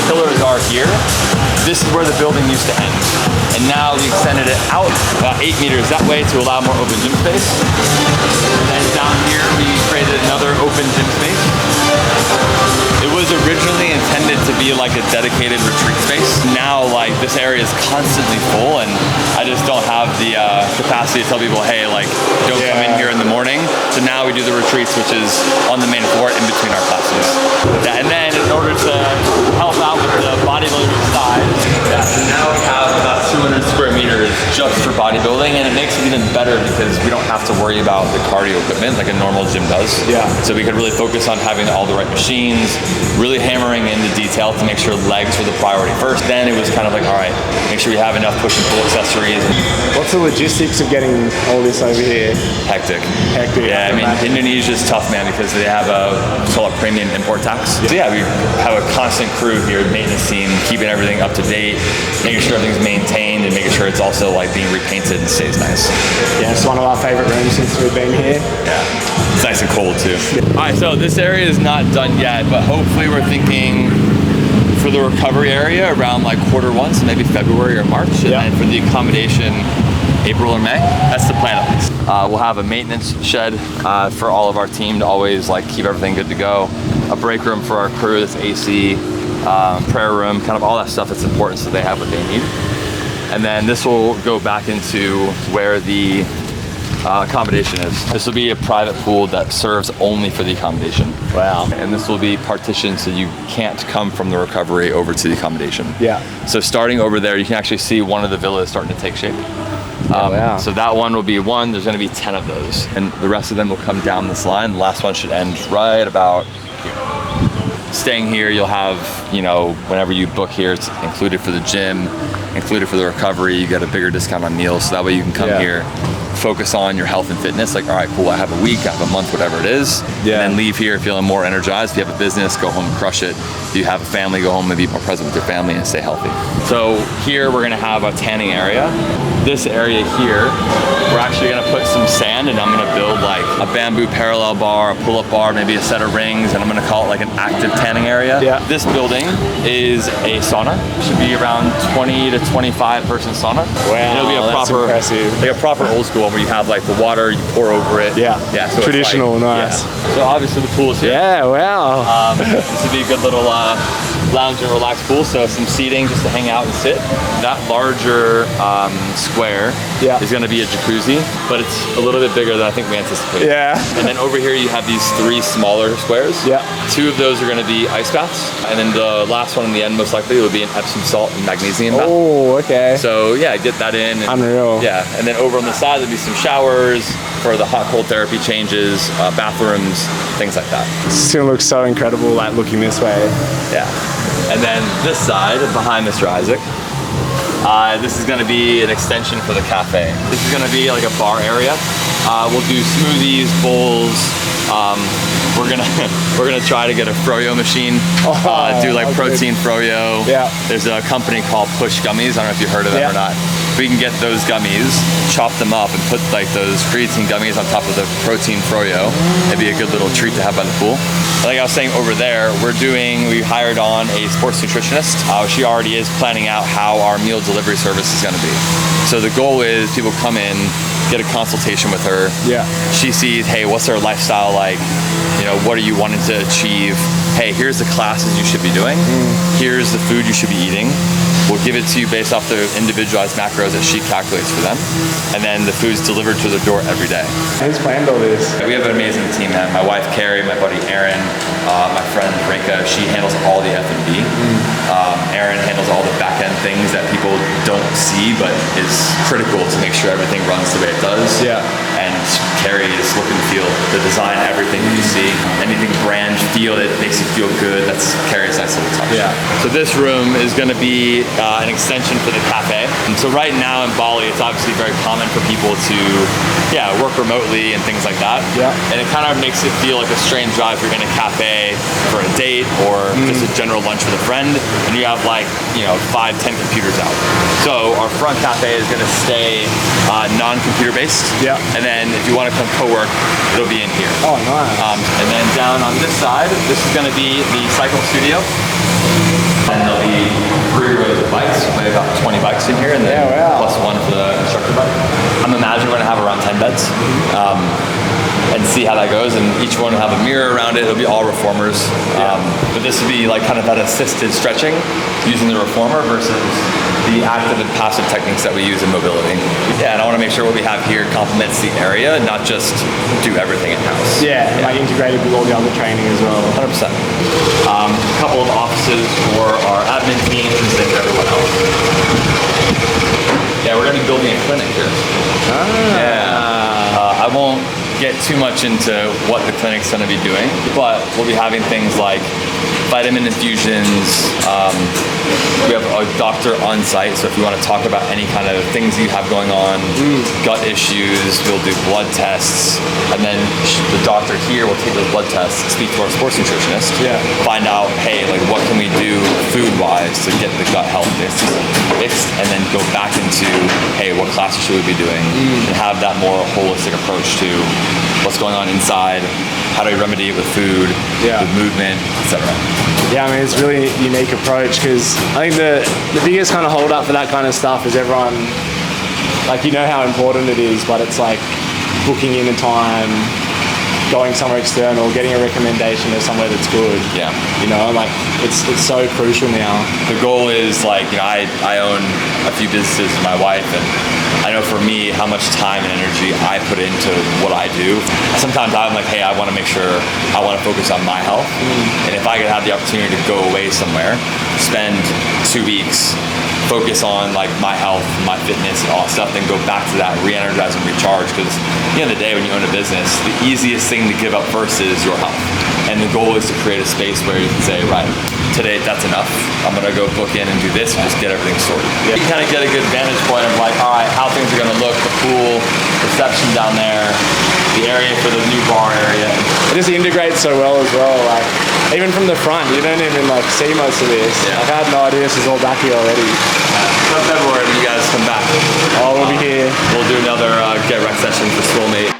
pillars are here, this is where the building used to end. And now we extended it out about 8 meters that way to allow more open gym space. And down here, we created another open gym space. It was originally intended to be like a dedicated retreat space. Now, like, this area is constantly full, and I just don't have the capacity to tell people, hey, like, don't come in here in the morning. So now we do the retreats, which is on the main floor in between our classes. Yeah, and then in order to help out with the bodybuilding side, so now we have about 200 square meters just for bodybuilding, and it makes it even better because we don't have to worry about the cardio equipment like a normal gym does. Yeah. So we could really focus on having all the right machines, really hammering into detail to make sure legs were the priority first. Then it was kind of like, all right, make sure we have enough push and pull accessories. What's the logistics of getting all this over here? Hectic. Yeah, I mean, Indonesia's tough, man, because they have a premium import tax. So yeah, we have a constant crew here, maintenance team, keeping everything up to date, making sure everything's maintained, and making sure it's also like being repainted and stays nice. Yeah, it's one of our favorite rooms since we've been here. Yeah, it's nice and cold too. All right, so this area is not done yet, but hopefully we're thinking for the recovery area around like Q1, so maybe February or March, and then for the accommodation, April or May. That's the plan at least. We'll have a maintenance shed for all of our team to always like keep everything good to go. A break room for our crew that's AC, prayer room, kind of all that stuff that's important so they have what they need. And then this will go back into where the accommodation is. This will be a private pool that serves only for the accommodation. Wow. And this will be partitioned so you can't come from the recovery over to the accommodation. Yeah. So starting over there, you can actually see one of the villas starting to take shape. Wow. So that one will be one, there's gonna be 10 of those. And the rest of them will come down this line. The last one should end right about here. Staying here, you'll have, you know, whenever you book here, it's included for the gym, included for the recovery, you get a bigger discount on meals, so that way you can come here, focus on your health and fitness, like, all right, cool, I have a week, I have a month, whatever it is, and then leave here feeling more energized. If you have a business, go home and crush it. If you have a family, go home and be more present with your family and stay healthy. So here we're gonna have a tanning area. This area here, we're actually gonna put some sand, and I'm gonna build like a bamboo parallel bar, a pull-up bar, maybe a set of rings, and I'm gonna call it like an active tanning area. This building is a sauna. It should be around 20 to 25 person sauna. Wow, it'll be a proper, impressive. like a proper old school one where you have like the water, you pour over it. Yeah, so traditional, it's like, nice. So obviously the pool is here. Yeah, wow. This would be a good little lounge and relaxed pool, so some seating just to hang out and sit. That larger square is gonna be a jacuzzi, but it's a little bit bigger than I think we anticipated. And then over here you have these 3 smaller squares. 2 of those are gonna be ice baths, and then the last one in the end most likely will be an Epsom salt and magnesium bath. Oh, okay. So yeah, get that in. And, unreal. Yeah, and then over on the side there'll be some showers for the hot-cold therapy changes, bathrooms, things like that. It's gonna look so incredible, like looking this way. Yeah. And then this side, behind Mr. Isaac, this is gonna be an extension for the cafe. This is gonna be like a bar area. We'll do smoothies, bowls. We're gonna try to get a froyo machine. Do like protein froyo. There's a company called Push Gummies. I don't know if you heard of them or not. We can get those gummies, chop them up, and put like those creatine gummies on top of the protein froyo. It'd be a good little treat to have by the pool. Like I was saying over there, we hired on a sports nutritionist. She already is planning out how our meal delivery service is gonna be. So the goal is people come in, get a consultation with her. She sees, hey, what's her lifestyle like? You know, what are you wanting to achieve? Hey, here's the classes you should be doing. Here's the food you should be eating. We'll give it to you based off the individualized macros that she calculates for them. And then the food's delivered to their door every day. Who's planned all this? We have an amazing team, man. My wife, Carrie, my buddy, Aaron, my friend, Rinka, she handles all the F&B. Aaron handles all the back-end things that people don't see, but is critical to make sure everything runs the way it does. And Carrie is look and feel, the design, everything that you see. Anything brand feel that makes you feel good, that's Carrie's nice little touch. So this room is gonna be an extension for the cafe. And so right now in Bali, it's obviously very common for people to, work remotely and things like that. And it kind of makes it feel like a strange drive if you're in a cafe for a date or just a general lunch with a friend, and you have like, 5-10 computers out. So our front cafe is gonna stay non-computer based. And then if you wanna come co-work, it'll be in here. Oh, nice. And then down on this side, this is gonna be the cycle studio. And the carry about 20 bikes in here, and then Yeah, wow. plus one for the instructor bike. I'm imagining we're gonna have around 10 beds. And see how that goes, and each one will have a mirror around it. It'll be all reformers, but this would be like kind of that assisted stretching using the reformer versus the active and passive techniques that we use in mobility. Yeah, and I want to make sure what we have here complements the area, not just do everything in house. Yeah, and like integrated with all the other training as well. 100%. A couple of offices for our admin teams and everyone else. Yeah, we're gonna be building a clinic here. I won't get too much into what the clinic's going to be doing, but we'll be having things like vitamin infusions. We have a doctor on site, so if you want to talk about any kind of things you have going on, gut issues, we'll do blood tests, and then the doctor here will take those blood tests, speak to our sports nutritionist, find out, hey, like what can we do food-wise to get the gut health fixed, and then go back into, hey, what classes should we be doing, and have that more holistic approach to what's going on inside, how do we remedy it with food, with movement, etc. Yeah, I mean, it's a really unique approach because I think the biggest kind of hold up for that kind of stuff is everyone, like, you know how important it is, but it's like booking in a time, going somewhere external, getting a recommendation of somewhere that's good. Yeah. You know, like it's so crucial now. The goal is like, you know, I own a few businesses with my wife, and I know for me how much time and energy I put into what I do. Sometimes I'm like, hey, I want to make sure I want to focus on my health. And if I could have the opportunity to go away somewhere, spend 2 weeks, focus on like my health, my fitness, and all that stuff, then go back to that, re-energize and recharge. Because at the end of the day, when you own a business, the easiest thing to give up first is your health. And the goal is to create a space where you can say, right, today that's enough. I'm gonna go book in and do this and just get everything sorted. You kind of get a good vantage point of like, all right, how things are gonna look, the pool, reception down there, the area for the new bar area. It just integrates so well as well. Like even from the front, you don't even like see most of this. Yeah. Like, I had no idea this was all back here already. Come February when you guys come back. Oh, we'll be here. We'll do another get rec session for Soulmate.